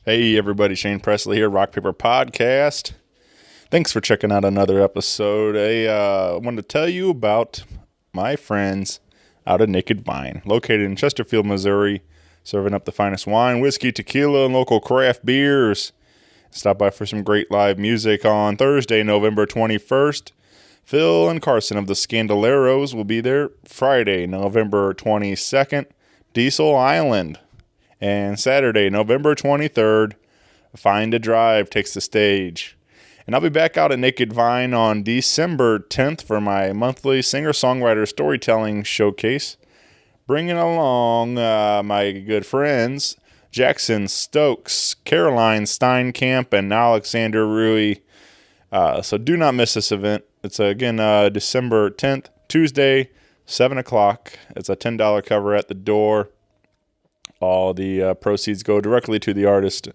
Hey everybody, Shane Presley here, Rock Paper Podcast. Thanks for checking out another episode. I wanted to tell you about my friends out of Naked Vine, located in Chesterfield, Missouri, serving up the finest wine, whiskey, tequila, and local craft beers. Stop by for some great live music on Thursday, November 21st. Phil and Carson of the Scandaleros will be there. Friday, November 22nd, Diesel Island. And Saturday, November 23rd, Find a Drive takes the stage. And I'll be back out at Naked Vine on December 10th for my monthly singer-songwriter storytelling showcase. Bringing along my good friends, Jackson Stokes, Caroline Steinkamp, and Alexander Rui. So do not miss this event. It's, again, December 10th, Tuesday, 7 o'clock. It's a $10 cover at the door. All the proceeds go directly to the artist.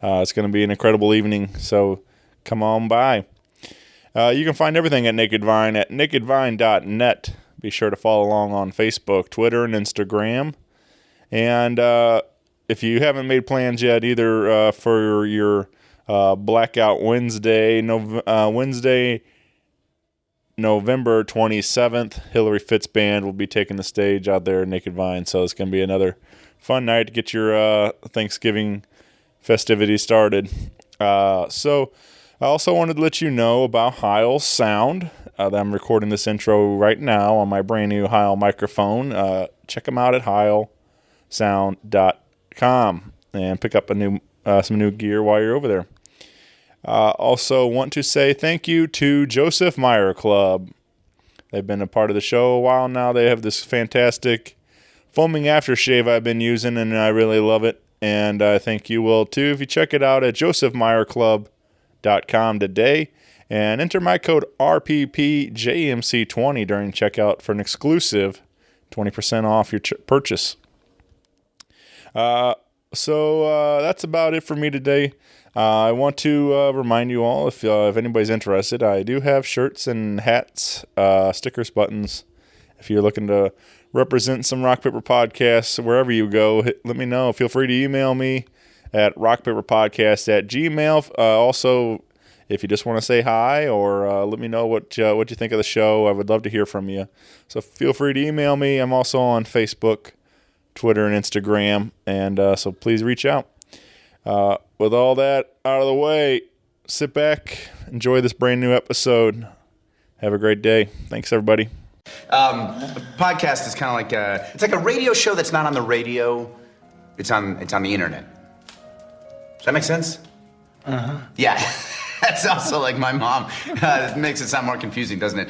It's going to be an incredible evening, so come on by. You can find everything at Naked Vine at nakedvine.net. Be sure to follow along on Facebook, Twitter, and Instagram. And if you haven't made plans yet, either for your Blackout Wednesday, November 27th, Hillary Fitz Band will be taking the stage out there at Naked Vine, so it's going to be another fun night to get your Thanksgiving festivities started. So I also wanted to let you know about Heil Sound. That I'm recording this intro right now on my brand new Heil microphone. Check them out at heilsound.com and pick up some new gear while you're over there. Also want to say thank you to Joseph Meyer Club. They've been a part of the show a while now. They have this fantastic foaming aftershave I've been using, and I really love it. And I think you will too if you check it out at josephmeyerclub.com today and enter my code RPPJMC20 during checkout for an exclusive 20% off your purchase. So that's about it for me today. I want to remind you all, if anybody's interested, I do have shirts and hats, stickers, buttons. If you're looking to represent some Rock Paper Podcasts wherever you go, let me know. Feel free to email me at rockpaperpodcast@gmail. Also, if you just want to say hi or let me know what you think of the show, I would love to hear from you. So feel free to email me. I'm also on Facebook, Twitter, and Instagram, and so please reach out. With all that out of the way, sit back, enjoy this brand new episode. Have a great day. Thanks, everybody. A podcast is kind of like it's like a radio show that's not on the radio. It's on the internet. Does that make sense? Uh-huh. Yeah. That's also like my mom. It makes it sound more confusing, doesn't it?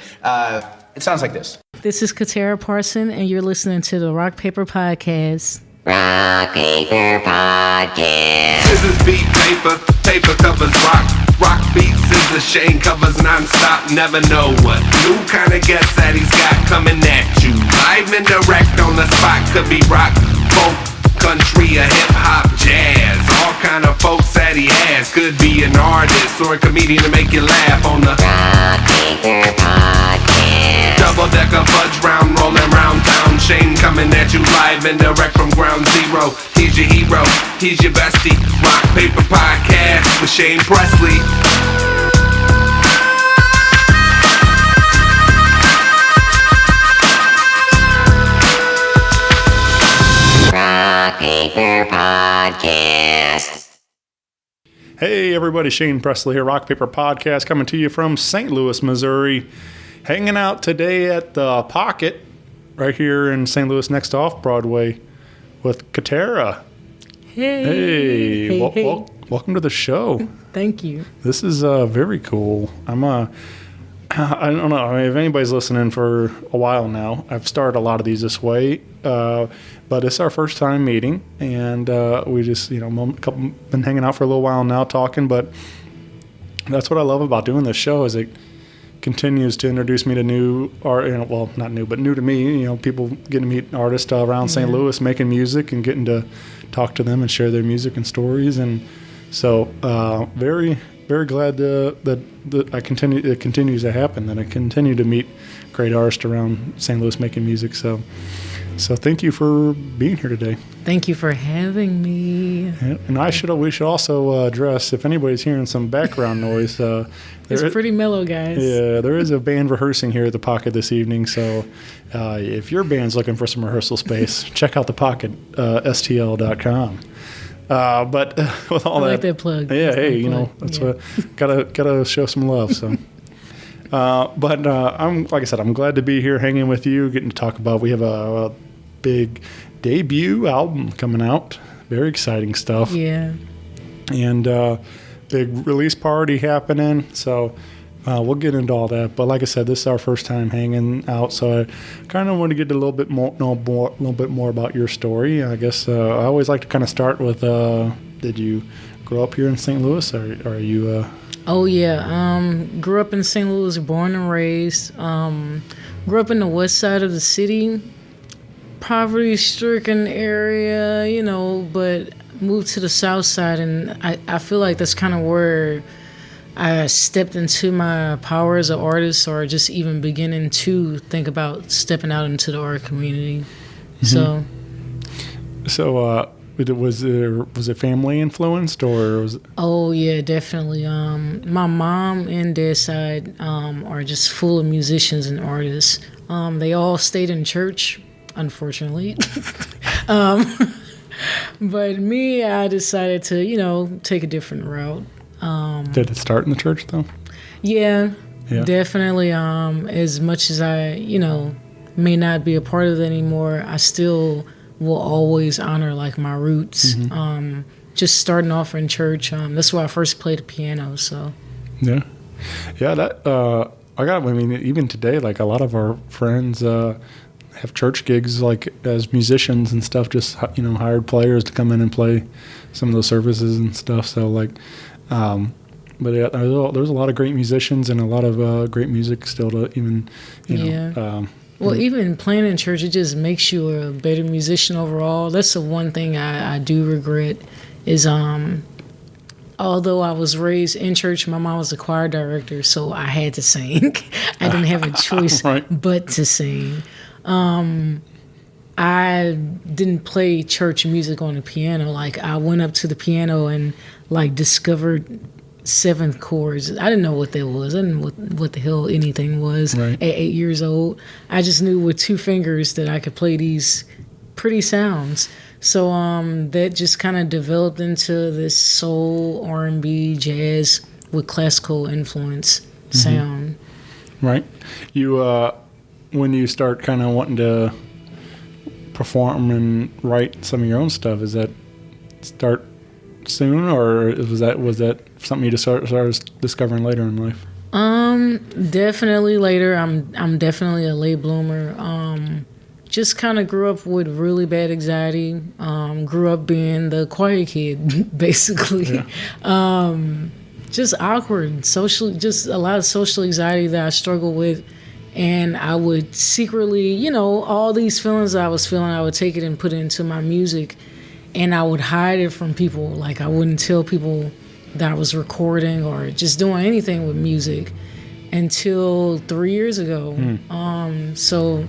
It sounds like this. This is Katarra Parson, and you're listening to the Rock Paper Podcast. Rock Paper Podcast. This is beat paper, paper covers rock. Rock beats is a Shane covers non-stop. Never know what new kind of guest that he's got coming at you. Live and direct on the spot. Could be rock, folk, country, or hip-hop, jazz. All kind of folks that he has. Could be an artist or a comedian to make you laugh on the Rock Paper Podcast. Double-decker fudge round, rolling round town. Shane coming at you live and direct from ground zero. He's your hero, he's your bestie. Rock Paper Podcast with Shane Presley. Rock Paper Podcast. Hey everybody, Shane Presley here, Rock Paper Podcast, coming to you from St. Louis, Missouri. Hanging out today at the Pocket, right here in St. Louis, next to Off-Broadway, with Katarra. Hey. Welcome to the show. Thank you. This is very cool. I don't know. I mean, if anybody's listening for a while now, I've started a lot of these this way, but it's our first time meeting, and we just, been hanging out for a little while now, talking. But that's what I love about doing this show is it continues to introduce me to new art. Well, not new, but new to me. People getting to meet artists around St. Louis making music and getting to talk to them and share their music and stories. And so, very, very glad that it continues to happen. That I continue to meet great artists around St. Louis making music. So, So thank you for being here today. Thank you for having me. And we should also address, if anybody's hearing some background noise. It's pretty mellow, guys. Yeah, there is a band rehearsing here at the Pocket this evening. So if your band's looking for some rehearsal space, check out the Pocket, stl.com. But with all I like that plug. Yeah, That's hey, that plug. that's what gotta show some love. So. But I'm glad to be here hanging with you, getting to talk about. We have a big debut album coming out, very exciting stuff. Yeah, and big release party happening. So we'll get into all that. But like I said, this is our first time hanging out, so I kind of want to get a little bit more about your story. I guess I always like to kind of start with: did you grow up here in St. Louis, or are you? Oh yeah, grew up in St. Louis, born and raised. Grew up in the west side of the city, poverty-stricken area, but moved to the south side, and I feel like that's kind of where I stepped into my power as an artist, or just even beginning to think about stepping out into the art community. Mm-hmm. So was it family influenced, or was it? Oh yeah, definitely. My mom and dad's side are just full of musicians and artists. They all stayed in church, unfortunately. But me, I decided to, take a different route. Did it start in the church though? Yeah. Definitely. As much as I, may not be a part of it anymore, I still will always honor like my roots. Mm-hmm. Just starting off in church. That's where I first played the piano. So. Yeah. That even today, like a lot of our friends have church gigs, like as musicians and stuff. Just hired players to come in and play some of those services and stuff. So like, but yeah, there's a lot of great musicians and a lot of great music still to even, Well, even playing in church, it just makes you a better musician overall. That's the one thing I do regret is, although I was raised in church, my mom was a choir director, so I had to sing. I didn't have a choice but to sing. I didn't play church music on the piano. Like, I went up to the piano and, discovered seventh chords. I didn't know what that was. I didn't know what the hell anything was at 8 years old. I just knew with two fingers that I could play these pretty sounds. So that just kind of developed into this soul, R&B, jazz with classical influence sound. Right. You when you start kind of wanting to perform and write some of your own stuff, is that start soon, or was that something you just started discovering later in life? Definitely later. I'm definitely a late bloomer. Just kind of grew up with really bad anxiety. Grew up being the quiet kid, basically. Yeah. Just awkward, just a lot of social anxiety that I struggle with. And I would secretly, all these feelings that I was feeling, I would take it and put it into my music. And I would hide it from people. Like, I wouldn't tell people that I was recording or just doing anything with music until 3 years ago. So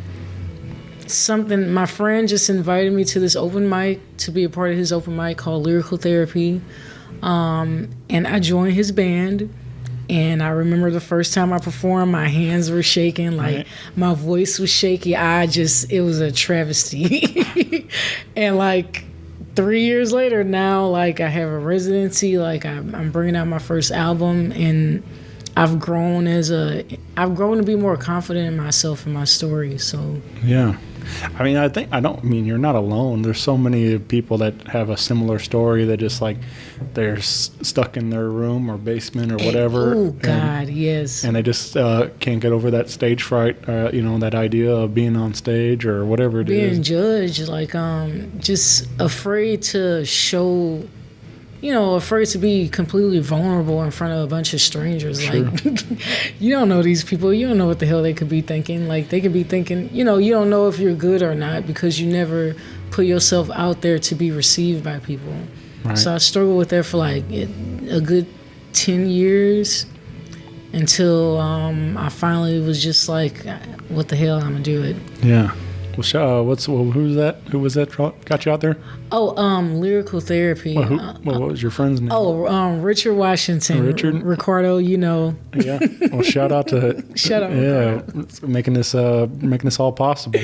my friend just invited me to this open mic, to be a part of his open mic called Lyrical Therapy. And I joined his band. And I remember the first time I performed, my hands were shaking, my voice was shaky. It was a travesty. And 3 years later now, I have a residency, I'm bringing out my first album, and I've grown to be more confident in myself and my story. So yeah. You're not alone. There's so many people that have a similar story that just they're stuck in their room or basement or whatever. Oh God, yes. And they just can't get over that stage fright, that idea of being on stage or whatever it is. Being judged, just afraid to show, afraid to be completely vulnerable in front of a bunch of strangers. Sure. You don't know these people. You don't know what the hell they could be thinking. They could be thinking, you don't know if you're good or not because you never put yourself out there to be received by people. Right. So I struggled with that for a good 10 years until I finally was just what the hell, I'm going to do it. Yeah. Who's that? Who was that? Got you out there? Oh, lyrical therapy. What was your friend's name? Richard Washington. Richard? Ricardo, you know. Yeah. Well, shout out to Shout out. yeah, making this all possible.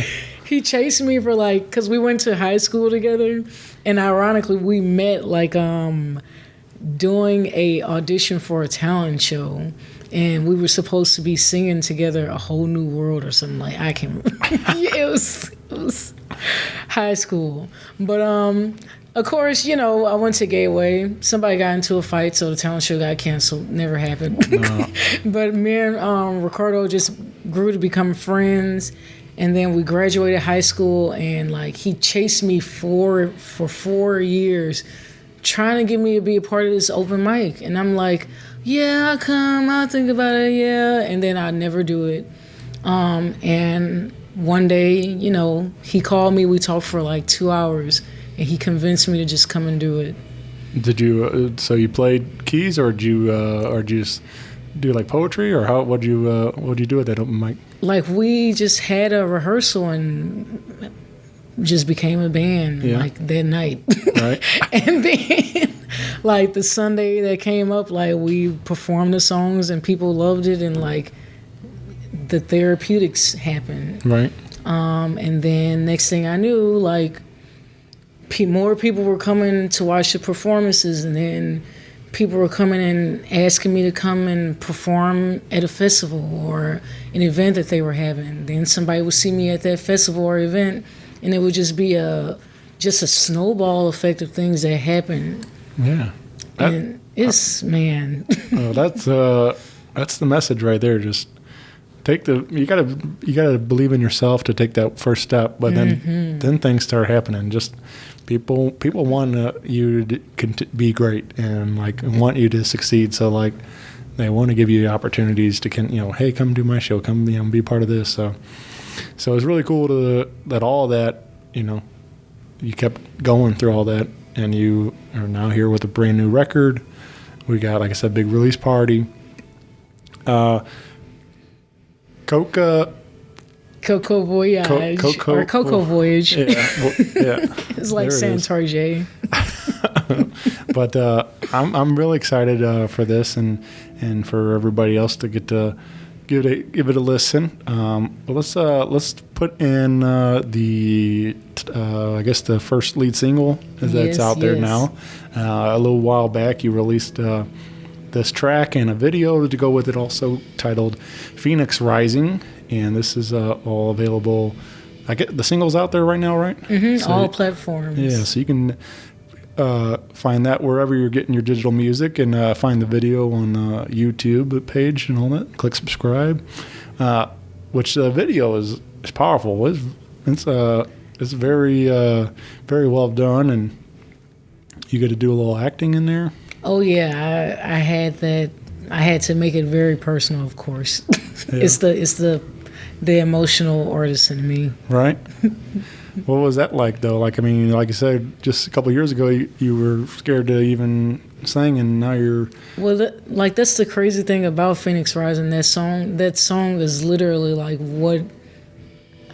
He chased me for because we went to high school together, and ironically, we met doing a audition for a talent show, and we were supposed to be singing together "A Whole New World" or something like I can't remember. it was high school, but of course, I went to Gateway. Somebody got into a fight, so the talent show got canceled. Never happened. No. But me and Ricardo just grew to become friends. And then we graduated high school, and he chased me for 4 years, trying to get me to be a part of this open mic. And I'm like, yeah, I'll come, I'll think about it, yeah. And then I never do it. And one day, he called me, we talked for 2 hours, and he convinced me to just come and do it. Did you, so you played keys, or did you just do poetry, or what'd you do at that open mic? We just had a rehearsal and just became a band that night. Right. And then the Sunday that came up, we performed the songs and people loved it, and the therapeutics happened. Right. And then next thing I knew, more people were coming to watch the performances, and then people were coming and asking me to come and perform at a festival or an event that they were having. Then somebody would see me at that festival or event, and it would just be a snowball effect of things that happen. Yeah. And man. That's the message right there. Just you gotta believe in yourself to take that first step, but then things start happening. Just people want you to be great and want you to succeed. So they want to give you opportunities to hey, come do my show, come be part of this. So it's really cool that all that you kept going through all that, and you are now here with a brand new record. We got, like I said, big release party. COCOA Voyage. COCOA Voyage. Yeah. It's like Santorge. But I'm really excited for this and for everybody else to get to give it a listen. Let's put in the first lead single that's out there now. A little while back, you released this track and a video to go with it, also titled Phoenix Rising, and this is all available. I get the singles out there right now, right? So, all platforms. Yeah, so you can find that wherever you're getting your digital music, and find the video on the YouTube page and all that. Click subscribe, which the video is powerful. It's very very well done, and you get to do a little acting in there. Oh yeah, I had that. I had to make it very personal, of course. Yeah. It's the emotional artist in me. Right. What was that like, though? Like you said, just a couple of years ago, you were scared to even sing, and now you're... Well, that's the crazy thing about Phoenix Rising. That song is literally what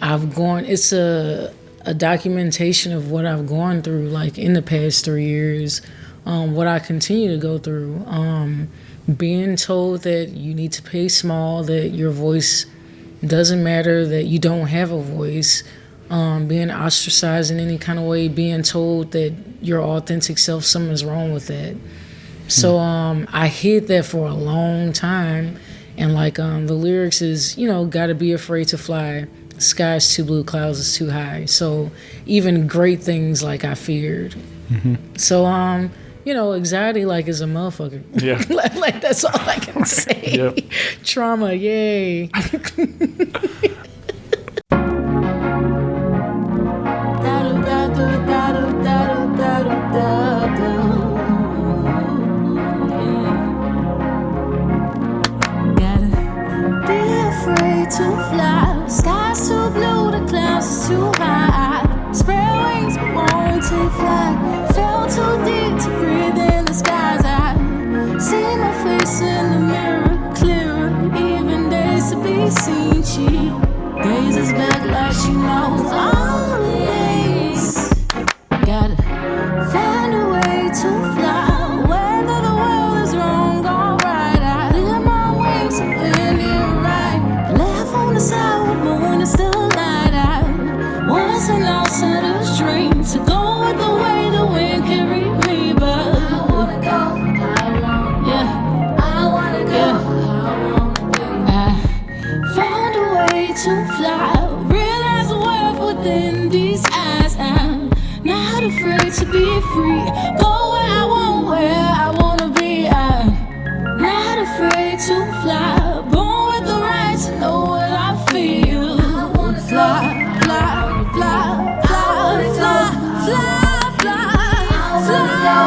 I've gone... It's a documentation of what I've gone through, in the past 3 years, what I continue to go through. Being told that you need to play small, that your voice doesn't matter, that you don't have a voice... being ostracized in any kind of way, being told that your authentic self, something's wrong with that. So I hid that for a long time, and the lyrics is, gotta be afraid to fly, sky's too blue, clouds is too high. So even great things I feared. So anxiety is a motherfucker. Yeah. That's all I can say. Yep. Trauma, yay. To fly, sky's too blue, the clouds too high. Spread wings, but won't take flight. Fell too deep to breathe in the skies. I see my face in the mirror clearer. Even days to be seen, she gazes back like she knows. free. Go where I want, where I wanna be. I'm not afraid to fly. Born with the right to know what I feel. I wanna fly, fly, fly, fly, fly, fly, fly, fly.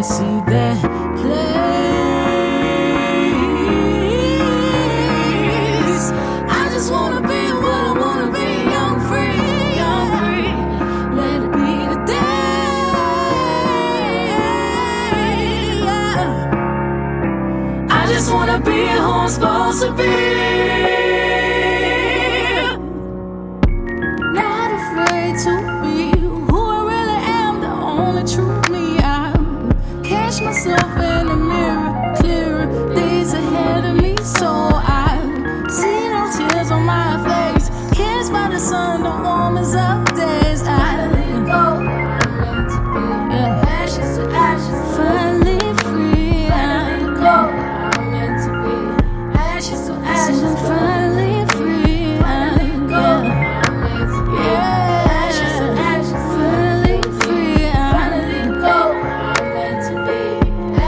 See that place. I just wanna be what I wanna be. Young, free, young, free. Let it be today. I just wanna be who I'm supposed to be. Not afraid to be who I really am, the only true me. Catch myself in the mirror, clearer days ahead of me, so I see no tears on my face. Kissed by the sun, the warmest of days. I let go, I'm meant to be. Ashes to ashes, finally free. I let go, I'm meant to be. Ashes to ashes, I'm finally free. I let go, I'm meant to be. Ashes to ashes, finally free. I let go.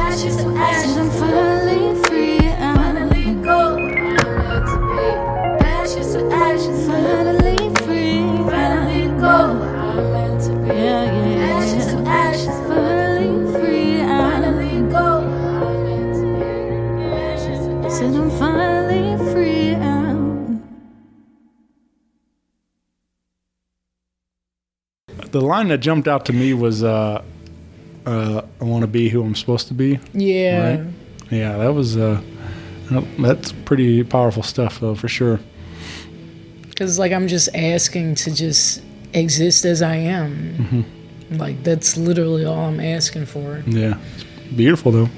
Ashes to ashes, I'm finally free. Finally go where I'm meant to be. Ashes to ashes, finally free. Finally go where I'm meant to be. Ashes to ashes, finally free. Finally go where I'm meant to be. Said I'm finally free. The line that jumped out to me was, I want to be who I'm supposed to be. Yeah. Right? Yeah, that was, that's pretty powerful stuff, though, for sure. Because, like, I'm just asking to just exist as I am. Mm-hmm. Like, that's literally all I'm asking for. Yeah. It's beautiful, though.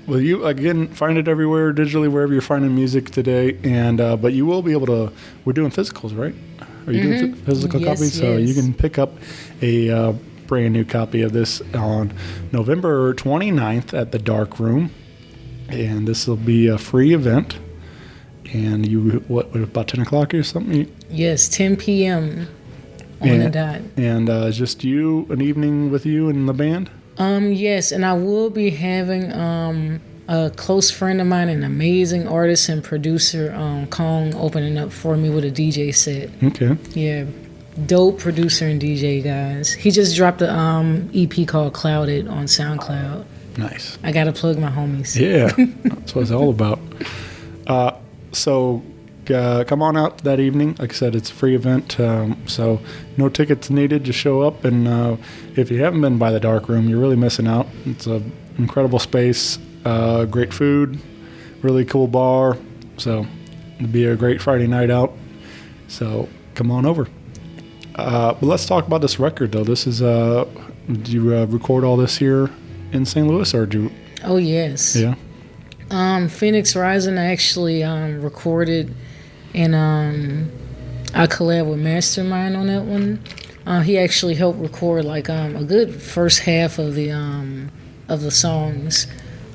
Well, you, again, find it everywhere, digitally, wherever you're finding music today. And but you will be able to, we're doing physicals, right? Are you doing physical copies? So you can pick up a brand new copy of this on November 29th at the Dark Room. And this will be a free event. And you, what about 10 o'clock or something? Yes, 10 p.m. on the dot. And just you, an evening with you and the band? Yes, and I will be having a close friend of mine, an amazing artist and producer, Kong, opening up for me with a DJ set. Okay. Yeah, dope producer and DJ, guys. He just dropped a EP called Clouded on SoundCloud. Nice. I gotta plug my homies. Yeah, that's what it's all about. So come on out that evening. Like I said, it's a free event, so no tickets needed. Just show up, and if you haven't been by the Dark Room, you're really missing out. It's an incredible space, great food, really cool bar. So it'll be a great Friday night out. So come on over. But let's talk about this record, though. This is, did you record all this here in St. Louis, or do you? Oh, yes. Yeah. Phoenix Rising, I actually recorded, and I collabed with Mastermind on that one. He actually helped record like a good first half of the songs.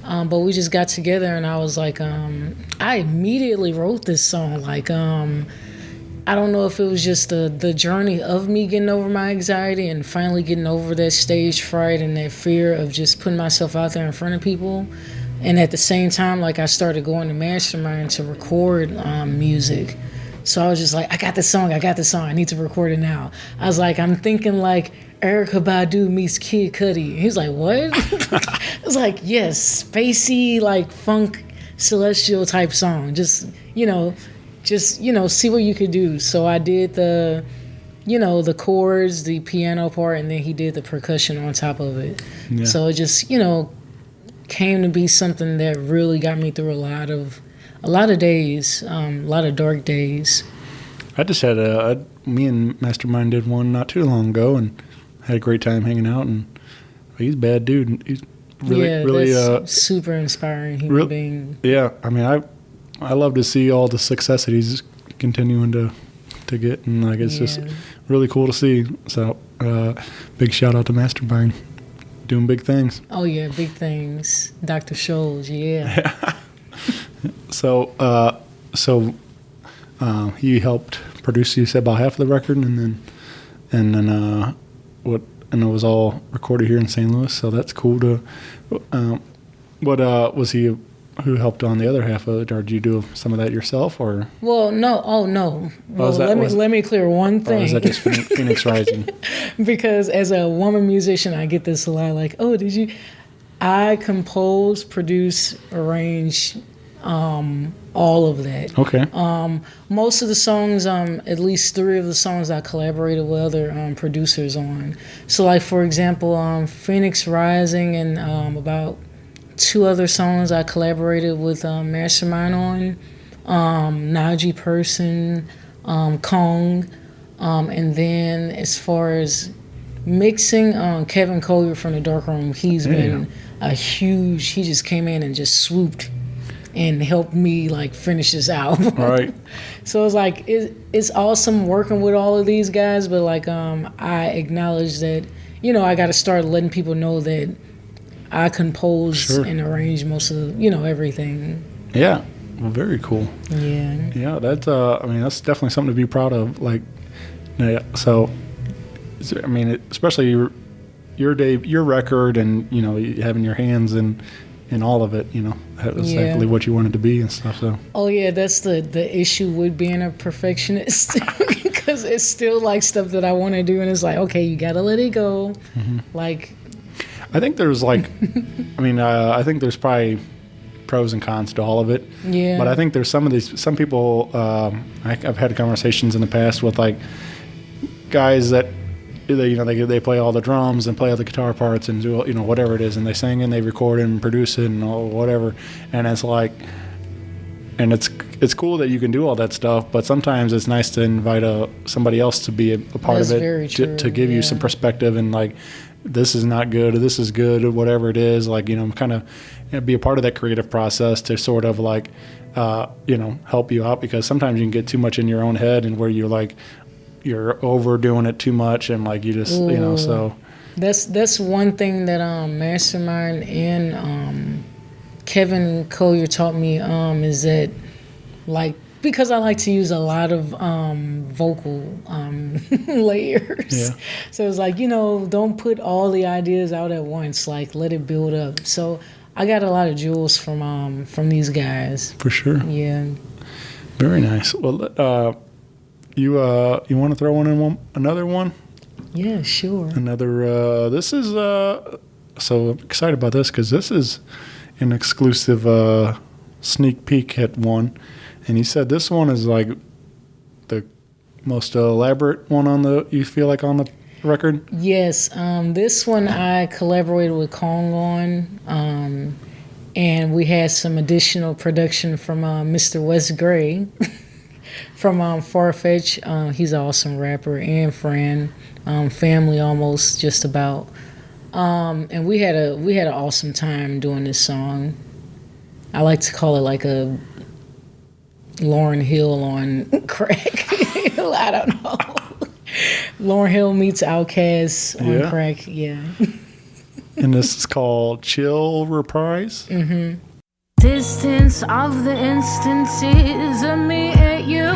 But we just got together, and I was like, I immediately wrote this song. Like, I don't know if it was just the journey of me getting over my anxiety and finally getting over that stage fright and that fear of just putting myself out there in front of people. And at the same time, like, I started going to Mastermind to record music. So I was just like, I got the song, I need to record it now. I was like, I'm thinking like Erykah Badu meets Kid Cudi. He's like, what? I was like, yes, spacey, like funk, celestial type song. Just see what you could do. So I did the chords, the piano part, and then he did the percussion on top of it. Yeah. So it just, came to be something that really got me through a lot of days, a lot of dark days. I just had me and Mastermind did one not too long ago, and had a great time hanging out. And he's a bad dude. He's really that's super inspiring human being. Yeah, I mean, I love to see all the success that he's continuing to get, and like it's just really cool to see. So, big shout out to Mastermind, doing big things. Oh yeah, big things. Dr. Scholes, yeah. So he helped produce, you said, about half of the record, and then it was all recorded here in St. Louis. So that's cool to. What was he? Who helped on the other half of it, or did you do some of that yourself, or? Well, no. Oh, no. Well, let me clear one thing. Or is that just Phoenix Rising? Because as a woman musician, I get this a lot. Like, oh, did you? I compose, produce, arrange, all of that. Okay. Most of the songs, at least 3 of the songs, I collaborated with other producers on. So, like for example, Phoenix Rising and about 2 other songs I collaborated with Mastermind on, Najee Person, Kong, and then as far as mixing, Kevin Collier from the Darkroom, he's been a huge, he just came in and just swooped and helped me like finish this album. Right. So it's like, it's awesome working with all of these guys, but like I acknowledge that, I got to start letting people know that I compose and arrange most of everything. Yeah, well, very cool. Yeah. Yeah, that's I mean, that's definitely something to be proud of. Like, yeah. So, I mean, especially your record, and having your hands in all of it. That was exactly what you wanted to be and stuff. So. Oh yeah, that's the issue with being a perfectionist, because it's still like stuff that I want to do, and it's like, okay, you gotta let it go, like. I think there's like, I think there's probably pros and cons to all of it. Yeah. But I think there's some people, I've had conversations in the past with like guys that, they play all the drums and play all the guitar parts and do, whatever it is, and they sing and they record and produce it and all, whatever. And it's like, and it's cool that you can do all that stuff, but sometimes it's nice to invite somebody else to be a part of it, to give you some perspective, and like, this is not good, or this is good, or whatever it is, like, kind of be a part of that creative process to sort of like, help you out, because sometimes you can get too much in your own head, and where you're overdoing it too much, and like you just, so. That's one thing that Mastermind and Kevin Collier taught me, is that, like, because I like to use a lot of vocal layers. Yeah. So it's like, don't put all the ideas out at once. Like, let it build up. So I got a lot of jewels from these guys. For sure. Yeah. Very nice. Well, you want to throw another one? Yeah, sure. Another. This is so I'm excited about this, because this is an exclusive sneak peek at one. And he said this one is like the most elaborate one on the record? Yes. This one I collaborated with Kong on. And we had some additional production from Mr. Wes Gray from FarFetch. He's an awesome rapper and friend. Family almost, just about. And we had an awesome time doing this song. I like to call it like a Lauryn Hill on crack. I don't know. Lauryn Hill meets Outkast on crack. Yeah. And this is called Chill Reprise. Mm-hmm. Distance of the instances of me and you,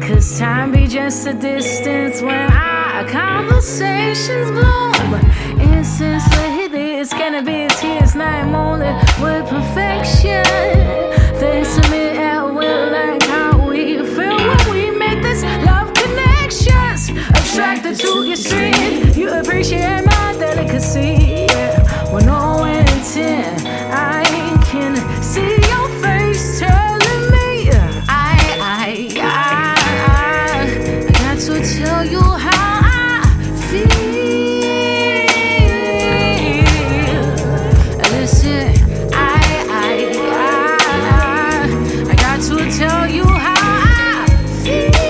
'cause time be just a distance when our conversations bloom. Instance like this, can it be tears? Night only with perfection. They submit at will, like how we feel when we make this love connections. Attracted to your strength, you appreciate my delicacy. Yeah. When no intent, I can see your face telling me I got to tell you how I feel. Listen, I got to tell you how I feel.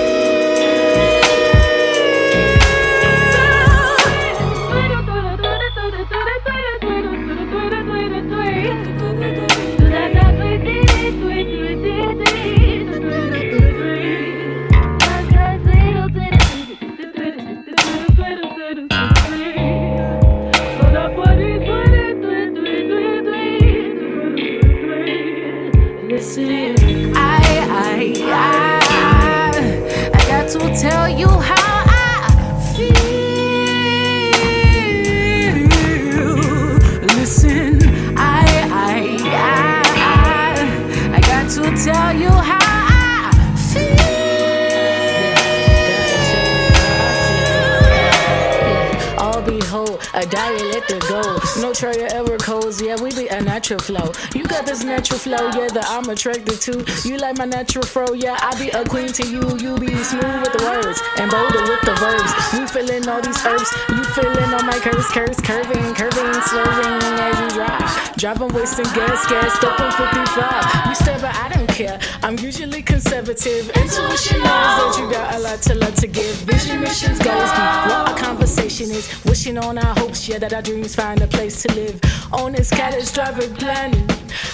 a dialect to go. No trayer ever codes, yeah, we be a natural flow. You got this natural flow, yeah, that I'm attracted to. You like my natural fro, yeah, I be a queen to you. You be smooth with the words and bolder with the verbs. You feeling all these herbs, you feeling all my curves, curving, swerving as you drive. Driving, wasting gas, stuck on 55. You step, but I don't care. I'm usually conservative. Intuition knows that you got a lot to love to give. Vision, missions, goals be what our conversation is. Wishing on our hopes, yeah, that our dreams find a place to live. On this catastrophic planet,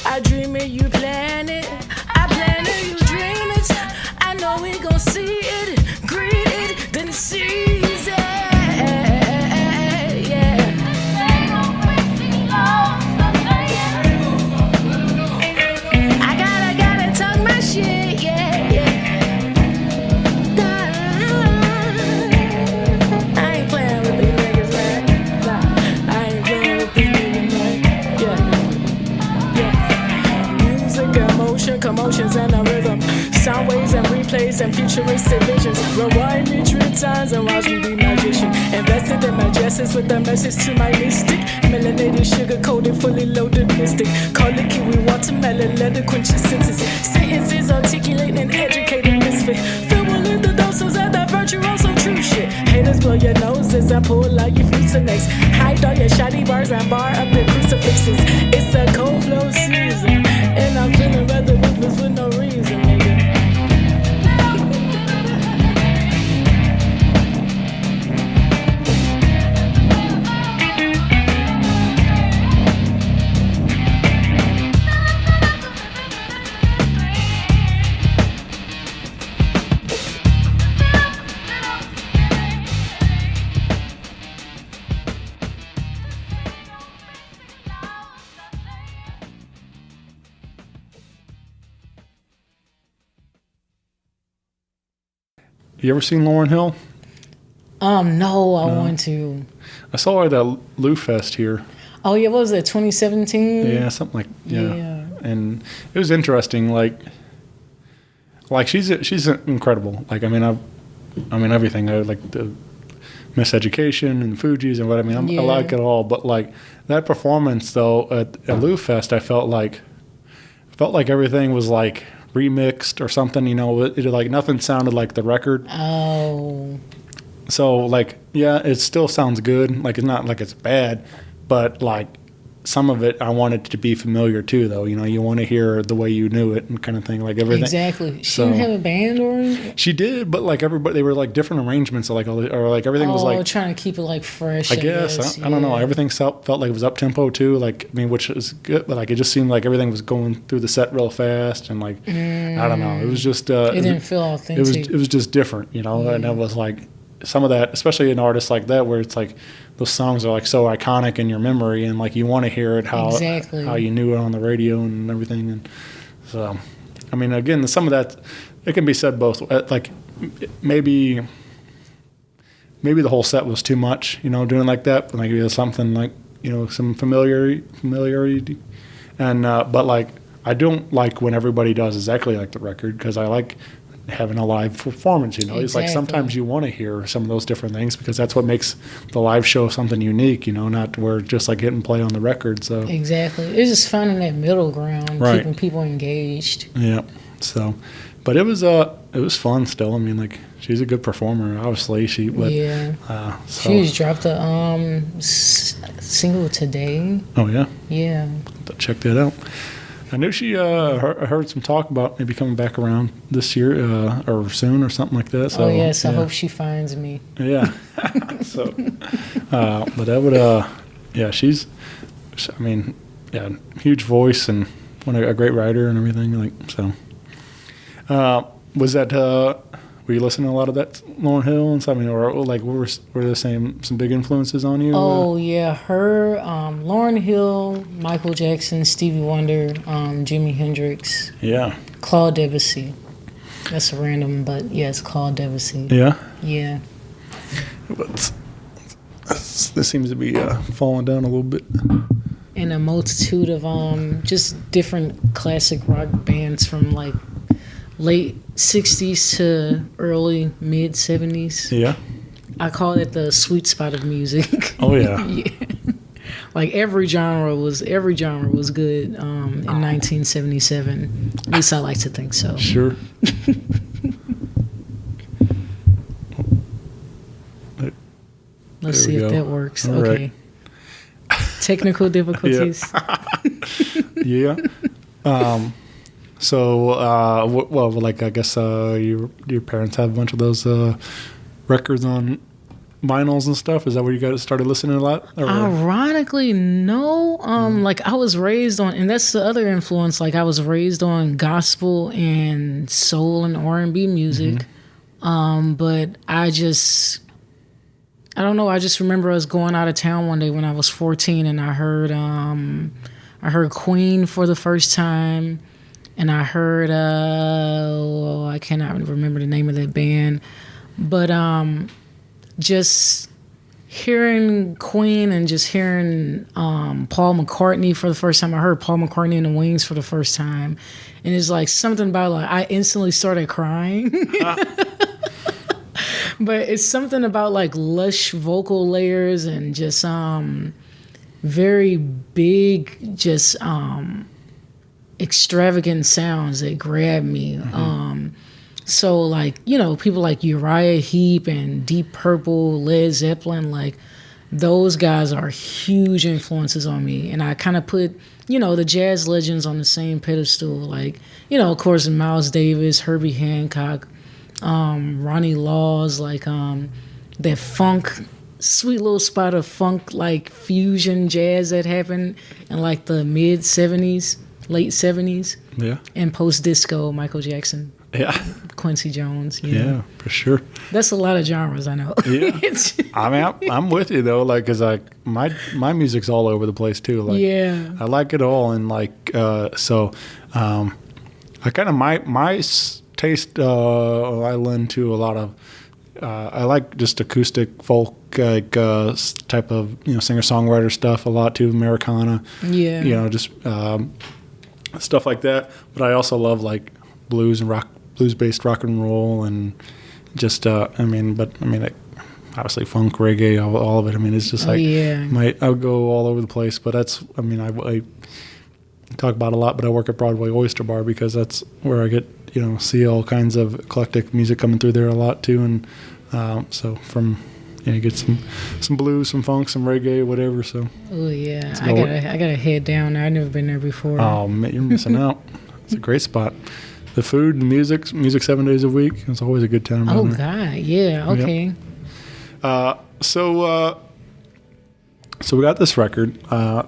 I dream it, you plan it. I plan it, you dream it. I know we gon' see it, greet it, then seize it. Commotions and a rhythm, sound waves and replays and futuristic visions. Rewind me 3 times and watch me be magician. Invested in my justice with a message to my mystic. Melanated, sugar coated, fully loaded mystic. Call it kiwi, watermelon, let it quench your senses. Sentences articulate and educated misfit. Fill with the doses of that virtuoso true shit. Haters blow your noses and pull out your fruits and necks. Hide all your shoddy bars and bar up your crucifixes. It's a cold flow season. And I'm feeling rather ruthless with no reason, nigga. You ever seen Lauryn Hill? No, I want to. I saw her at that Lou Fest here. Oh yeah, what was it, 2017? Yeah, something like yeah. And it was interesting. Like she's incredible. Like I mean everything. I like the Miss Education and Fugees and what I mean. I like it all. But like that performance though at Lou Fest, I felt like everything was like remixed or something, you know, it like nothing sounded like the record. Oh. So like, yeah, it still sounds good. Like it's not like it's bad, but like some of it I want it to be familiar too, though. You know, you want to hear the way you knew it and kind of thing, like everything. Exactly. She didn't have a band or anything? She did, but like everybody, they were like different arrangements, like or like everything was like trying to keep it like fresh. I guess I don't know. Everything felt like it was up tempo too. Like I mean, which is good, but like it just seemed like everything was going through the set real fast and like I don't know. It was just it didn't feel authentic. It was just different, you know. And it was like some of that, especially an artist like that, where it's like those songs are like so iconic in your memory, and like you want to hear it how you knew it on the radio and everything. And so, I mean, again, some of that it can be said both. Like maybe the whole set was too much, you know, doing like that. But like maybe something like, you know, some familiarity, and but like I don't like when everybody does exactly like the record, because I like having a live performance, you know. It's like sometimes you want to hear some of those different things, because that's what makes the live show something unique, you know, not where just like hitting play on the record. So exactly, it's just finding that middle ground, keeping people engaged. Yeah. So, but it was fun still. I mean, like she's a good performer, obviously. She just dropped a single today. Oh yeah. Yeah. Check that out. I knew she heard some talk about maybe coming back around this year or soon or something like that. So, yes, I hope she finds me. Yeah. So, but that would, she's, I mean, yeah, huge voice and a great writer and everything. Like so, was that? Were you listening to a lot of that Lauryn Hill and stuff? I mean, or like were there some big influences on you? Oh yeah, her, Lauryn Hill, Michael Jackson, Stevie Wonder, Jimi Hendrix. Yeah. Claude Debussy. That's random, but yes, Claude Debussy. Yeah. Yeah. But this seems to be falling down a little bit. And a multitude of just different classic rock bands from like late 60s to early mid 70s. Yeah. I call it the sweet spot of music. Oh yeah. Yeah. Like every genre was good in 1977. At least I like to think so. Sure. Let's There see we if go. that works. All Okay. Technical difficulties. Yeah. Well, like I guess your parents have a bunch of those records on vinyls and stuff. Is that where you guys started listening a lot? Or? Ironically, no. Like I was raised on, and that's the other influence. Like I was raised on gospel and soul and R&B music. But I don't know. I just remember us going out of town one day when I was 14, and I heard Queen for the first time, and I heard I cannot remember the name of that band, but just hearing Queen and just hearing Paul McCartney for the first time. I heard Paul McCartney and the Wings for the first time, and it's like something about like I instantly started crying. But it's something about like lush vocal layers and just very big, just extravagant sounds that grab me. So like, you know, people like Uriah Heep and Deep Purple, Led Zeppelin, like those guys are huge influences on me. And I kind of put, you know, the jazz legends on the same pedestal. Like, you know, of course, Miles Davis, Herbie Hancock, Ronnie Laws, like that funk, sweet little spot of funk, like fusion jazz that happened in like the mid 70s, late 70s. Yeah. And post disco, Michael Jackson. Yeah. Quincy Jones. Yeah, for sure. That's a lot of genres, I know. Yeah. I mean, I'm with you though, like, cause like my music's all over the place too. Like, yeah. I like it all, and like, I kind of my taste. I lend to a lot of. I like just acoustic folk, like type of singer songwriter stuff a lot too, Americana. Yeah. Just stuff like that. But I also love like blues and rock. Blues-based rock and roll, and just obviously funk, reggae, all of it. I mean, it's just like I would go all over the place. But that's, I talk about a lot, but I work at Broadway Oyster Bar because that's where I get see all kinds of eclectic music coming through there a lot too, and so from you get some blues, some funk, some reggae, whatever. So oh yeah, I gotta head down there. I've never been there before. Oh man, you're missing out. It's a great spot. The food, the music 7 days a week. It's always a good time. Oh God, yeah, okay. Yep. So we got this record.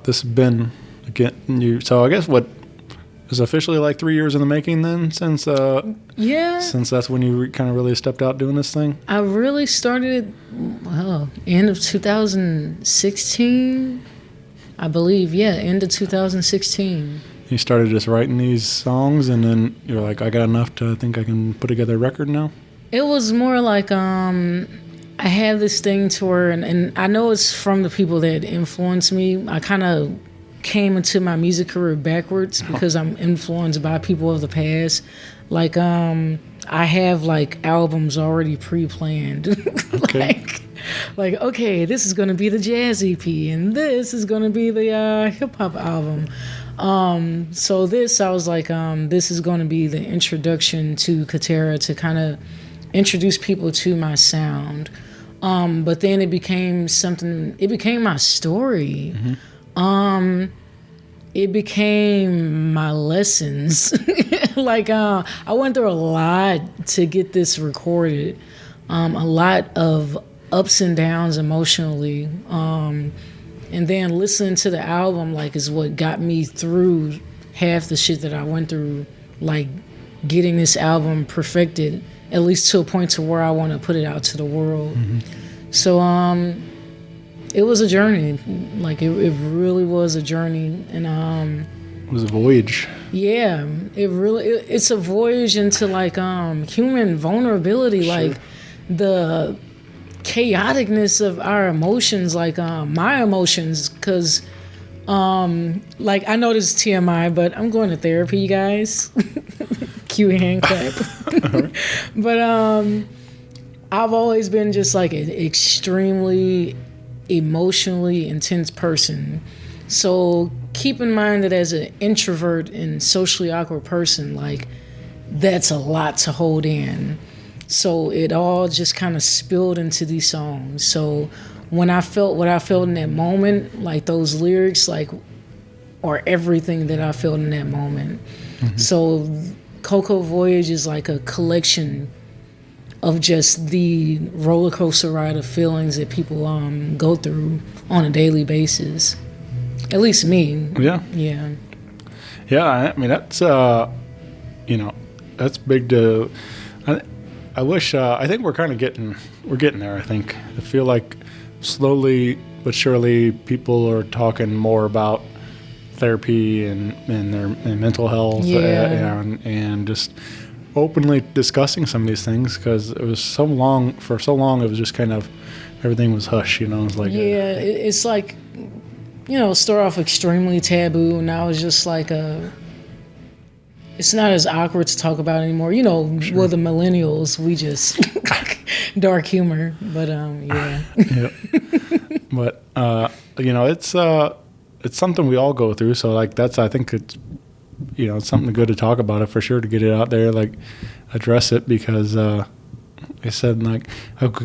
This has been again. So I guess what is officially like 3 years in the making then, since that's when you kind of really stepped out doing this thing. I really started end of 2016, I believe. Yeah, end of 2016. You started just writing these songs, and then you're like, I got enough to think I can put together a record now? It was more like I have this thing to where, and I know it's from the people that influenced me. I kind of came into my music career backwards because I'm influenced by people of the past. Like I have like albums already pre-planned. Okay. like okay, this is gonna be the jazz EP, and this is gonna be the hip hop album. So this, I was like, this is going to be the introduction to Katarra, to kind of introduce people to my sound. But then it became my story. Mm-hmm. It became my lessons. Like, I went through a lot to get this recorded. A lot of ups and downs emotionally. And then listening to the album, like, is what got me through half the shit that I went through, like getting this album perfected, at least to a point to where I want to put it out to the world. Mm-hmm. So it was a journey. Like, it really was a journey. And it was a voyage. Yeah, it's a voyage into like human vulnerability. Sure. Like the chaoticness of our emotions, like my emotions, because like, I know this is TMI, but I'm going to therapy, you guys. Cue hand clap. But I've always been just like an extremely emotionally intense person. So keep in mind that as an introvert and socially awkward person, like that's a lot to hold in. So it all just kind of spilled into these songs. So when I felt what I felt in that moment, like those lyrics, like, are everything that I felt in that moment. So COCOA Voyage is like a collection of just the roller coaster ride of feelings that people go through on a daily basis. At least me. Yeah. Yeah. Yeah, I mean that's that's big to. I wish. I think we're kind of getting there. I think I feel like slowly but surely people are talking more about therapy and their mental health, and just openly discussing some of these things, because it was so long it was just kind of everything was hush. It was like it's like start off extremely taboo, and now it's just like it's not as awkward to talk about anymore. Well, the millennials, we just dark humor, but yeah. But it's something we all go through. So like I think it's it's something good to talk about it for sure, to get it out there, like address it, because I said, like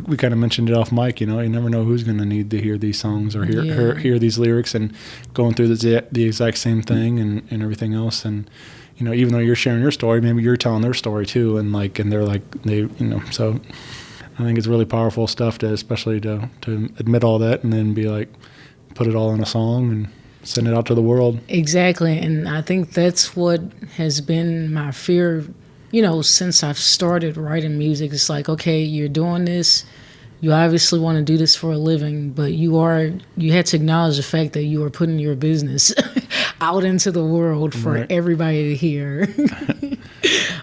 we kind of mentioned it off mic. You never know who's going to need to hear these songs or hear these lyrics and going through the exact same thing and everything else. And even though you're sharing your story, maybe you're telling their story too, and they're like so I think it's really powerful stuff especially to admit all that and then be like, put it all in a song and send it out to the world. Exactly. And I think that's what has been my fear, since I've started writing music. It's like, okay, you're doing this, you obviously want to do this for a living, but you had to acknowledge the fact that you are putting your business out into the world for everybody to hear.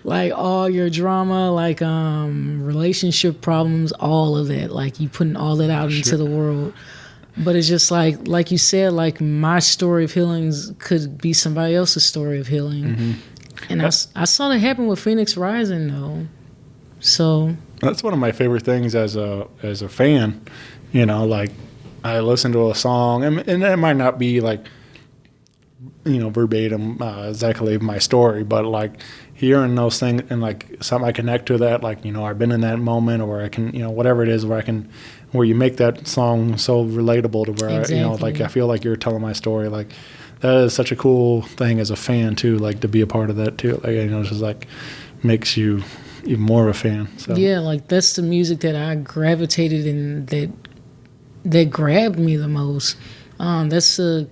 Like all your drama, like relationship problems, all of that, like you putting all that out into the world. But it's just like you said, like my story of healings could be somebody else's story of healing. And I saw that happen with Phoenix Rising though. So that's one of my favorite things as a fan. Like I listen to a song and it might not be like verbatim exactly my story, but like hearing those things and like something I connect to that, like I've been in that moment, or I can whatever it is where you make that song so relatable to where I feel like you're telling my story. Like that is such a cool thing as a fan too, like to be a part of that too. Like it's just like makes you even more of a fan. So yeah, like that's the music that I gravitated in, that grabbed me the most. That's the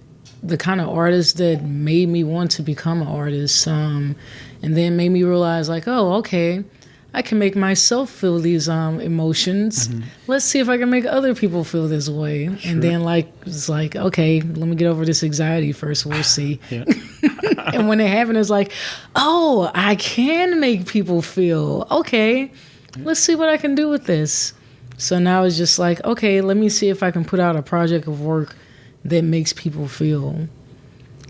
kind of artist that made me want to become an artist, and then made me realize like, oh, okay, I can make myself feel these emotions. Let's see if I can make other people feel this way. Sure. And then it's like, okay, let me get over this anxiety first. We'll see. And when it happened, it's like, oh, I can make people feel okay. Let's see what I can do with this. So now it's just like, okay, let me see if I can put out a project of work that makes people feel.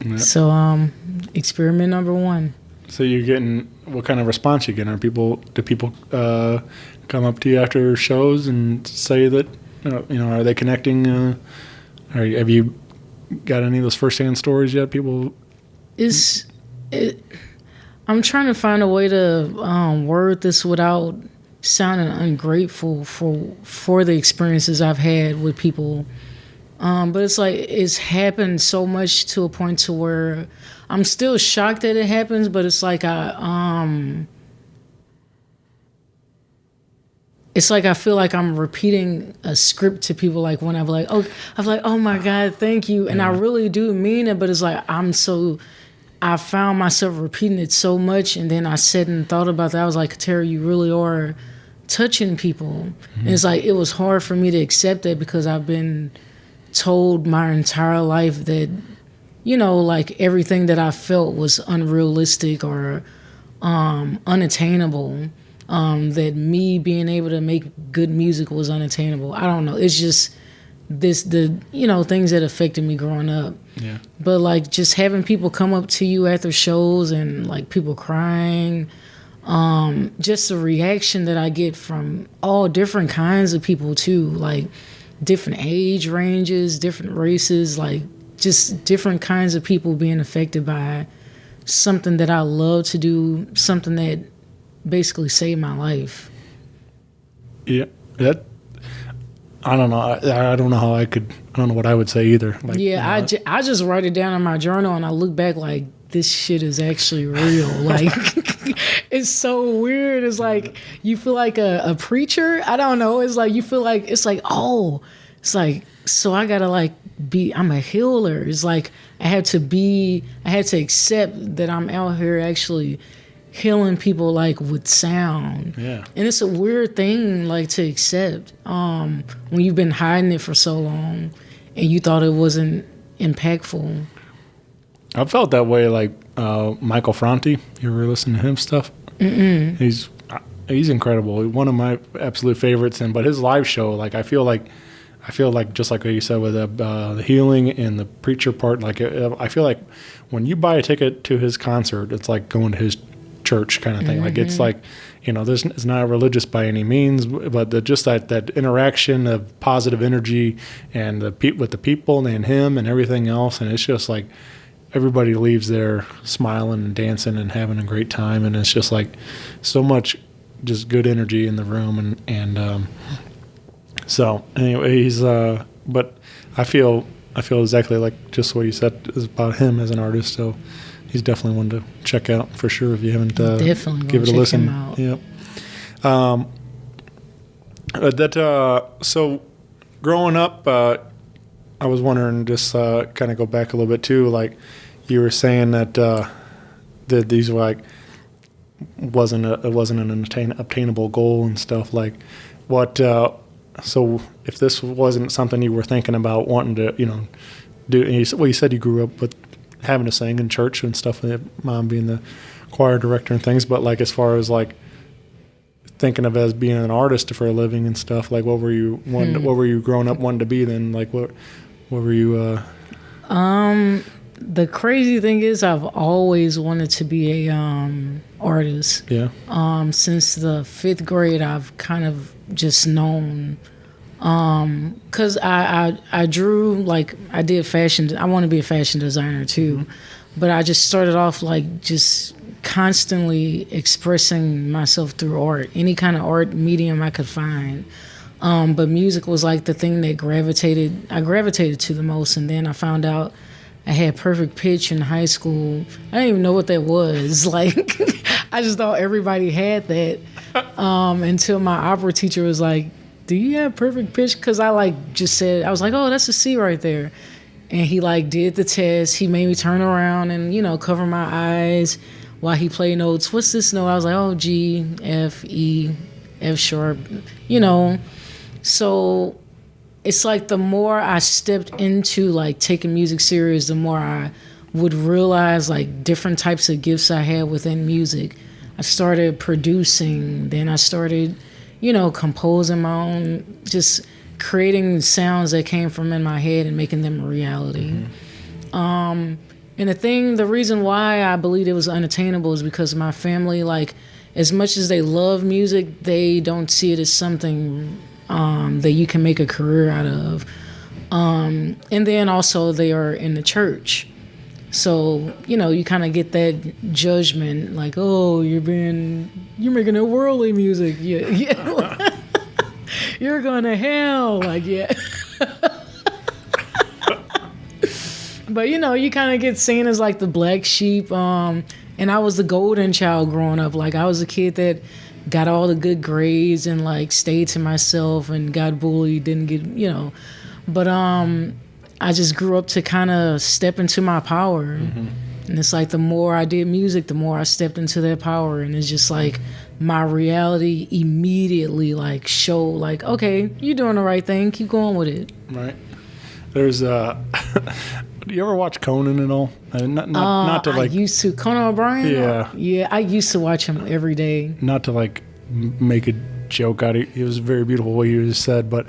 Yep. So experiment number 1. So you're getting, what kind of response you getting? Do people come up to you after shows and say that, are they connecting? Have you got any of those firsthand stories yet? People? I'm trying to find a way to word this without sounding ungrateful for the experiences I've had with people. But it's like it's happened so much to a point to where I'm still shocked that it happens, but it's like it's like I feel like I'm repeating a script to people. Like when I'm like, oh my God, thank you, and I really do mean it. But it's like I found myself repeating it so much, and then I sat and thought about that. I was like, Katarra, you really are touching people, and it's like it was hard for me to accept that because I've been told my entire life that like everything that I felt was unrealistic or unattainable, that me being able to make good music was unattainable. I don't know, it's just the things that affected me growing up. But like just having people come up to you after shows and like people crying, Just the reaction that I get from all different kinds of people too, like different age ranges, different races, like just different kinds of people being affected by something that I love to do, something that basically saved my life. Yeah, that I don't know. I don't know how I could. I don't know what I would say either. Like, Yeah, you know, I just write it down in my journal and I look back like this shit is actually real. Like it's so weird. It's like you feel like a preacher. I don't know. It's like you feel like it's like so I gotta like I'm a healer. It's like I had to accept that I'm out here actually healing people like with sound. Yeah. And it's a weird thing like to accept when you've been hiding it for so long and you thought it wasn't impactful. I felt that way like Michael Franti. You ever listen to him stuff? Mm-mm. He's incredible. One of my absolute favorites. But his live show, like I feel like just like what you said with the healing and the preacher part, like I feel like when you buy a ticket to his concert, it's like going to his church kind of thing. Mm-hmm. Like it's like, you know, it's not just by any means, but just that interaction of positive energy and with the people and him and everything else, and it's just like everybody leaves there smiling and dancing and having a great time, and it's just like so much just good energy in the room, and so anyway, but I feel exactly like just what you said is about him as an artist. So he's definitely one to check out for sure if you haven't. Definitely give it a check listen. him out. Yep. So growing up, I was wondering, just kind of go back a little bit too. Like you were saying that these were like it wasn't an obtainable goal and stuff. Like what? So if this wasn't something you were thinking about wanting to, you know, do, and you said you grew up with having to sing in church and stuff, with mom being the choir director and things, but like as far as like thinking of as being an artist for a living and stuff, like what were you what were you growing up wanting to be then? Like what were you The crazy thing is I've always wanted to be a artist. Yeah. Since the 5th grade I've kind of just known, because I drew, like I did fashion. I want to be a fashion designer too, but I just started off like just constantly expressing myself through art, any kind of art medium I could find. But music was like the thing that I gravitated to the most. And then I found out I had perfect pitch in high school. I didn't even know what that was. Like, I just thought everybody had that until my opera teacher was like, do you have perfect pitch? Because I like just said, I was like, oh, that's a C right there. And he like did the test. He made me turn around and, you know, cover my eyes while he played notes. What's this note? I was like, oh, G, F, E, F sharp, you know. So it's like the more I stepped into like taking music serious, the more I would realize like different types of gifts I had within music. I started producing, then I started, you know, composing my own, just creating sounds that came from in my head and making them a reality. And the reason why I believed it was unattainable is because my family, like, as much as they love music, they don't see it as something that you can make a career out of. And then also they are in the church. So, you know, you kind of get that judgment, like, oh, you're making a worldly music. Yeah. You're going to hell. Like, yeah. But, you know, you kind of get seen as like the black sheep. And I was the golden child growing up. Like, I was a kid that got all the good grades and like stayed to myself and got bullied, didn't get, you know. But I just grew up to kind of step into my power. And it's like the more I did music, the more I stepped into that power. And it's just like my reality immediately like showed like, okay, you're doing the right thing. Keep going with it. Right. There's do you ever watch Conan at all? Not to like. I used to. Conan O'Brien? Yeah. Yeah, I used to watch him every day. Not to like make a joke out. He was very beautiful what you just said, but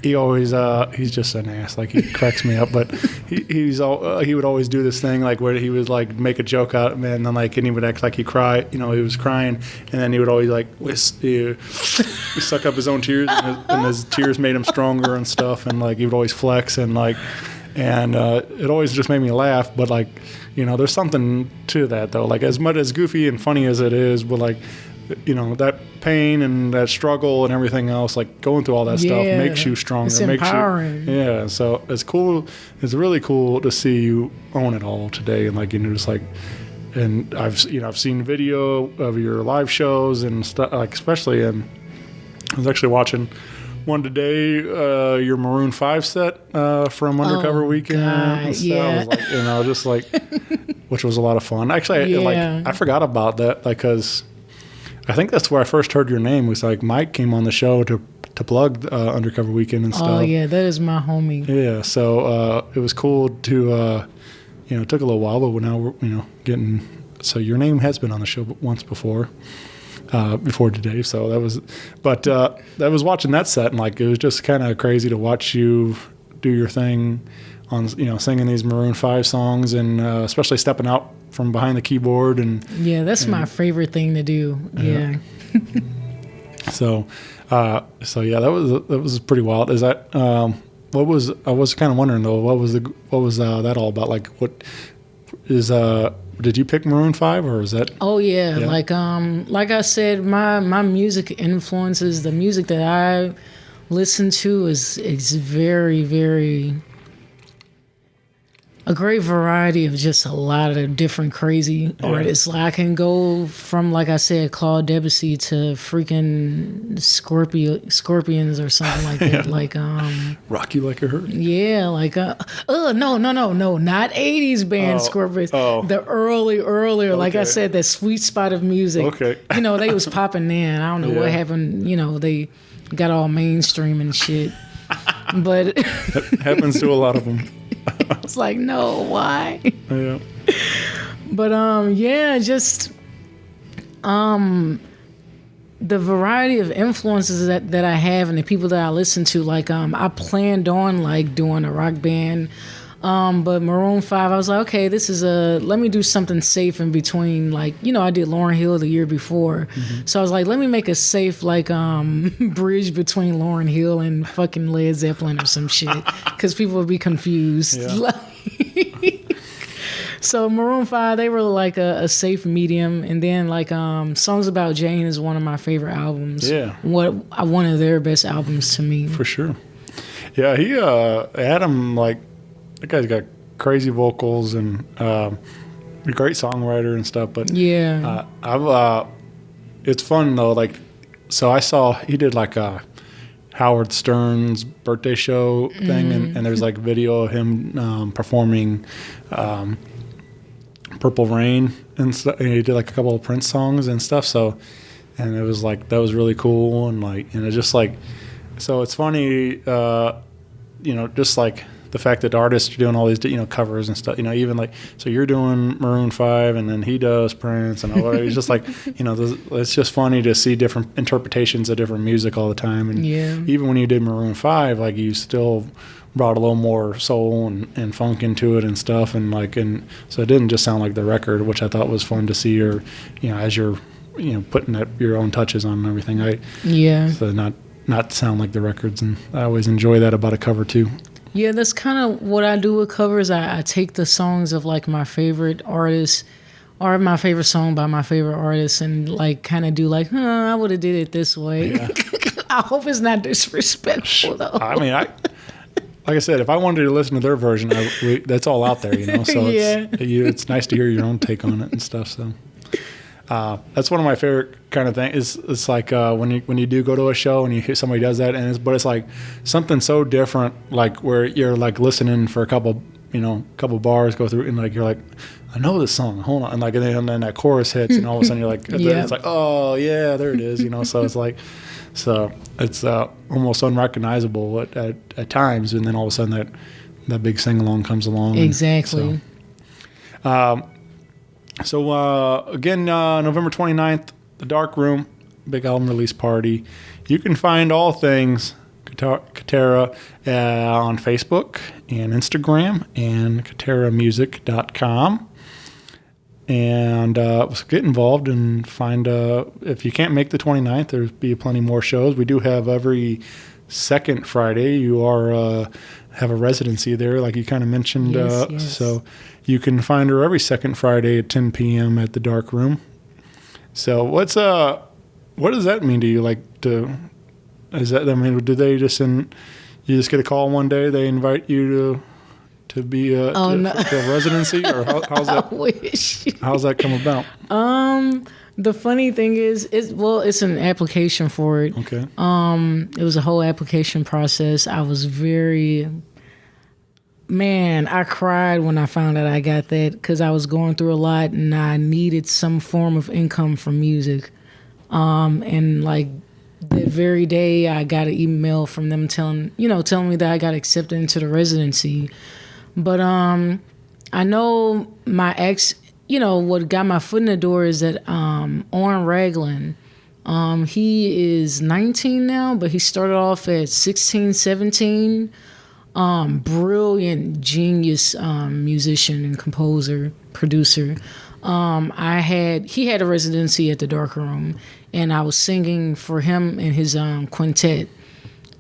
he always he's just an ass. Like he cracks me up. But he would always do this thing like where he would like make a joke out of me, and then like and he would act like he cried. You know, he was crying, and then he would always like he suck up his own tears, and his tears made him stronger and stuff. And like he would always flex and like. And it always just made me laugh, but like, you know, there's something to that though. Like as much as goofy and funny as it is, but like, you know, that pain and that struggle and everything else, like going through all that stuff makes you stronger. It's empowering. Yeah. So it's cool. It's really cool to see you own it all today, and like, you know, just like, and I've seen video of your live shows and stuff, like especially, I was actually watching one today, your Maroon 5 set from Undercover Weekend and stuff. Yeah. I was like, you know, just like, which was a lot of fun. Actually, I forgot about that because I think that's where I first heard your name. Was like Mike came on the show to plug Undercover Weekend and stuff. Oh yeah, that is my homie. Yeah, so it was cool to, you know, it took a little while, but now we're, you know, getting. So your name has been on the show once before today, so that was, but I was watching that set and like it was just kind of crazy to watch you do your thing on, you know, singing these Maroon 5 songs and especially stepping out from behind the keyboard and that's my favorite thing to do. Yeah. So yeah, that was pretty wild. Is that what was, I was kind of wondering though, what was that all about? Like what is did you pick Maroon 5 or is that? Oh yeah. Like I said, my music influences, the music that I listen to is very, very a great variety of just a lot of different crazy artists. Like I can go from, like I said, Claude Debussy to freaking Scorpions or something like that. Like Rock You Like a Hurt. Yeah, like no, not 80s band Scorpions. The earlier, like I said, that sweet spot of music. Okay. You know, they was popping then. I don't know what happened. You know, they got all mainstream and shit. But that happens to a lot of them. It's like, no, why? Yeah. But just the variety of influences that I have and the people that I listen to. Like I planned on like doing a rock band, but Maroon 5, I was like, okay, this is let me do something safe in between. Like, you know, I did Lauryn Hill the year before, so I was like, let me make a safe like bridge between Lauryn Hill and fucking Led Zeppelin or some shit, because people would be confused. Yeah. So Maroon 5, they were like a safe medium, and then like Songs About Jane is one of my favorite albums. Yeah, one of their best albums to me. For sure. Yeah, he Adam, like, that guy's got crazy vocals and a great songwriter and stuff. But it's fun though. Like, so I saw he did like a Howard Stern's birthday show thing, and there's like video of him performing Purple Rain and stuff. And he did like a couple of Prince songs and stuff. So, and it was like, that was really cool. And like, you know, just like, so it's funny, you know, just like the fact that artists are doing all these, you know, covers and stuff, you know, even like, so you're doing Maroon 5 and then he does Prince and all that. It's just like, you know, it's just funny to see different interpretations of different music all the time. And even when you did Maroon 5, like you still brought a little more soul and funk into it and stuff. And like, and so it didn't just sound like the record, which I thought was fun to see, or, you know, as you're, you know, putting your own touches on and everything. So not sound like the records. And I always enjoy that about a cover too. Yeah, that's kind of what I do with covers. I take the songs of like my favorite artists or my favorite song by my favorite artist and like kind of do like, I would have did it this way. Yeah. I hope it's not disrespectful though. I mean, like I said, if I wanted to listen to their version, that's all out there, you know. So it's nice to hear your own take on it and stuff. So that's one of my favorite kind of things. It's like when you do go to a show and you hear somebody does that, but it's like something so different, like where you're like listening for a couple bars go through and like you're like, I know this song, hold on, and like and then that chorus hits and all of a sudden you're like, it's like, oh yeah, there it is, you know. So it's like, so it's almost unrecognizable at times, and then all of a sudden that big sing along comes along. Exactly. So again, November 29th, The Dark Room. big album release party. You can find all things Katarra on Facebook and Instagram and katarramusic.com. And get involved and find, if you can't make the 29th, there'll be plenty more shows. We do have every second Friday. You have a residency there, like you kind of mentioned. Yes. So you can find her every second Friday at 10 p.m. at the Dark Room. So what does that mean to you? Do they just you just get a call one day, they invite you to be to a residency, or how's that? I wish. How's that come about? The funny thing is, it's an application for it. Okay. It was a whole application process. I was I cried when I found out I got that, because I was going through a lot and I needed some form of income from music. And like that very day, I got an email from them telling me that I got accepted into the residency. But I know my ex, what got my foot in the door is that Oren Raglan, he is 19 now, but he started off at 16, 17. Brilliant, genius musician and composer, producer. He had a residency at the Dark Room, and I was singing for him and his quintet.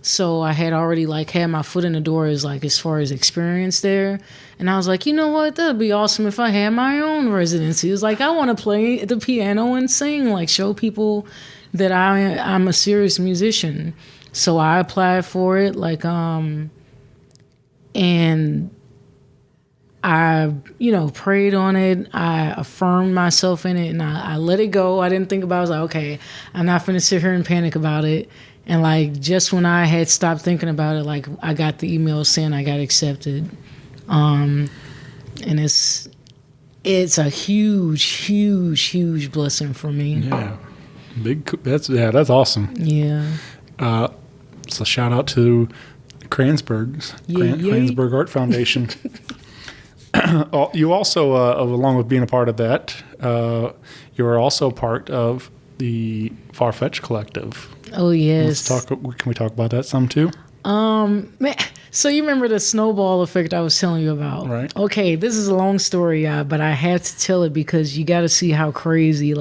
So I had already had my foot in the door as far as experience there. And I was like, you know what? That'd be awesome if I had my own residency. It was I want to play the piano and sing, show people that I'm a serious musician. So I applied for it, and I, prayed on it. I affirmed myself in it, and I let it go. I didn't think about it. I was like, okay, I'm not going to sit here and panic about it. And just when I had stopped thinking about it, I got the email saying I got accepted. And it's a huge, huge, huge blessing for me. Yeah. That's awesome. Yeah. So shout out to Kranzberg Arts Foundation. You also, along with being a part of that, you are also part of the FarFetch Collective. Oh, yes. Can we talk about that some too? So you remember the snowball effect I was telling you about? Right. Okay, this is a long story, but I had to tell it because you got to see how crazy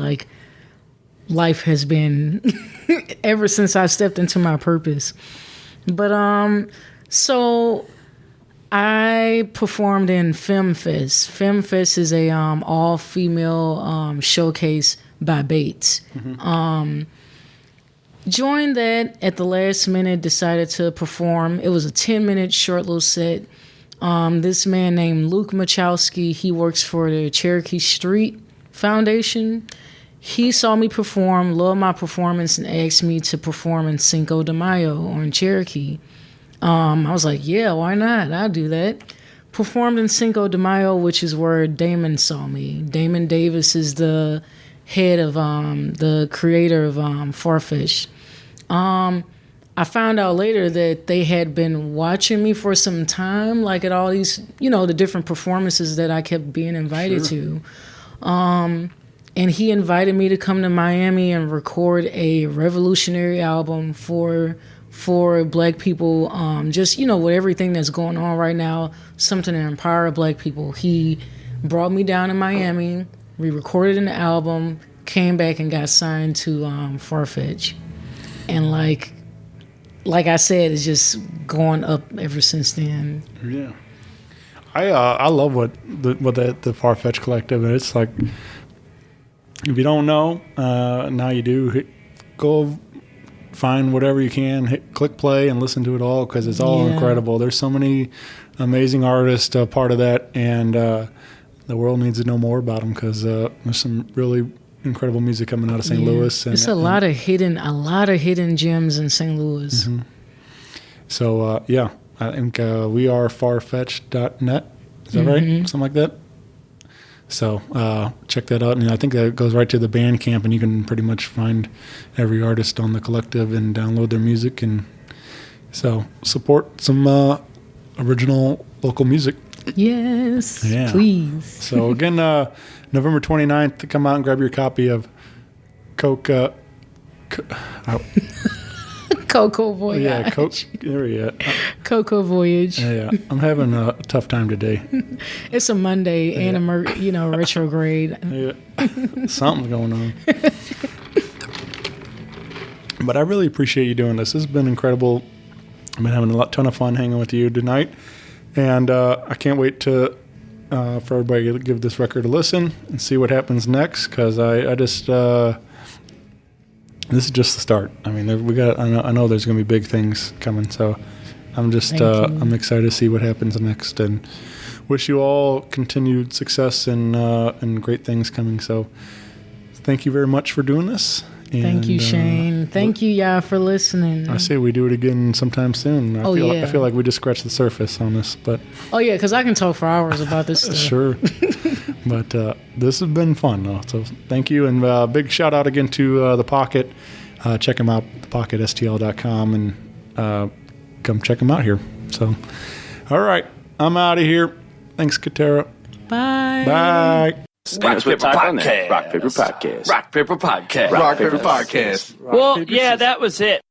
life has been ever since I stepped into my purpose. But so I performed in FemFest. FemFest is a all-female showcase by Bates. Mm-hmm. Joined that at the last minute, decided to perform. It was a 10-minute short little set. This man named Luke Machowski, he works for the Cherokee Street Foundation. He saw me perform, loved my performance, and asked me to perform in Cinco de Mayo on Cherokee. I was like, yeah, why not? I'll do that. Performed in Cinco de Mayo, which is where Damon saw me. Damon Davis is the head of the creator of FarFetch. I found out later that they had been watching me for some time, at all these, the different performances that I kept being invited to. And he invited me to come to Miami and record a revolutionary album for Black people, with everything that's going on right now, something to empower Black people. He brought me down to Miami, we recorded an album, came back and got signed to FarFetch. And like I said, it's just going up ever since then. Yeah. I love what the FarFetch Collective is. It's if you don't know, now you do. Go find whatever you can, click play and listen to it all, because it's all incredible. There's so many amazing artists part of that, and the world needs to know more about them, because there's some really incredible music coming out of St. Louis. It's a lot of hidden gems in St. Louis. Mm-hmm. So I think we are farfetch.net. Is that right? Something like that. So check that out, and I think that goes right to the Bandcamp, and you can pretty much find every artist on the collective and download their music, and so support some original local music. Yes, please. So again, November 29th, come out and grab your copy of COCOA COCOA Voyage. Yeah, there we go. COCOA Voyage. Yeah, I'm having a tough time today. It's a Monday and a retrograde. Yeah, something's going on. But I really appreciate you doing this. This has been incredible. I've been having a ton of fun hanging with you tonight, and I can't wait to for everybody to give this record a listen and see what happens next. Because I just this is just the start. I mean, I know there's going to be big things coming. So I'm just I'm excited to see what happens next, and wish you all continued success and great things coming. So thank you very much for doing this. Thank you, Shane. Thank you, y'all, for listening. I say we do it again sometime soon. I feel like we just scratched the surface on this, but because I can talk for hours about this stuff. Sure. But this has been fun, though. So thank you, and big shout out again to The Pocket. Check them out, thepocketstl.com, and come check them out here. So, all right, I'm out of here. Thanks, Katarra. Bye. Bye. Rock Paper Podcast. Rock Paper Podcast. Rock Paper Podcast. Rock Paper Podcast. Well, yeah, that was it.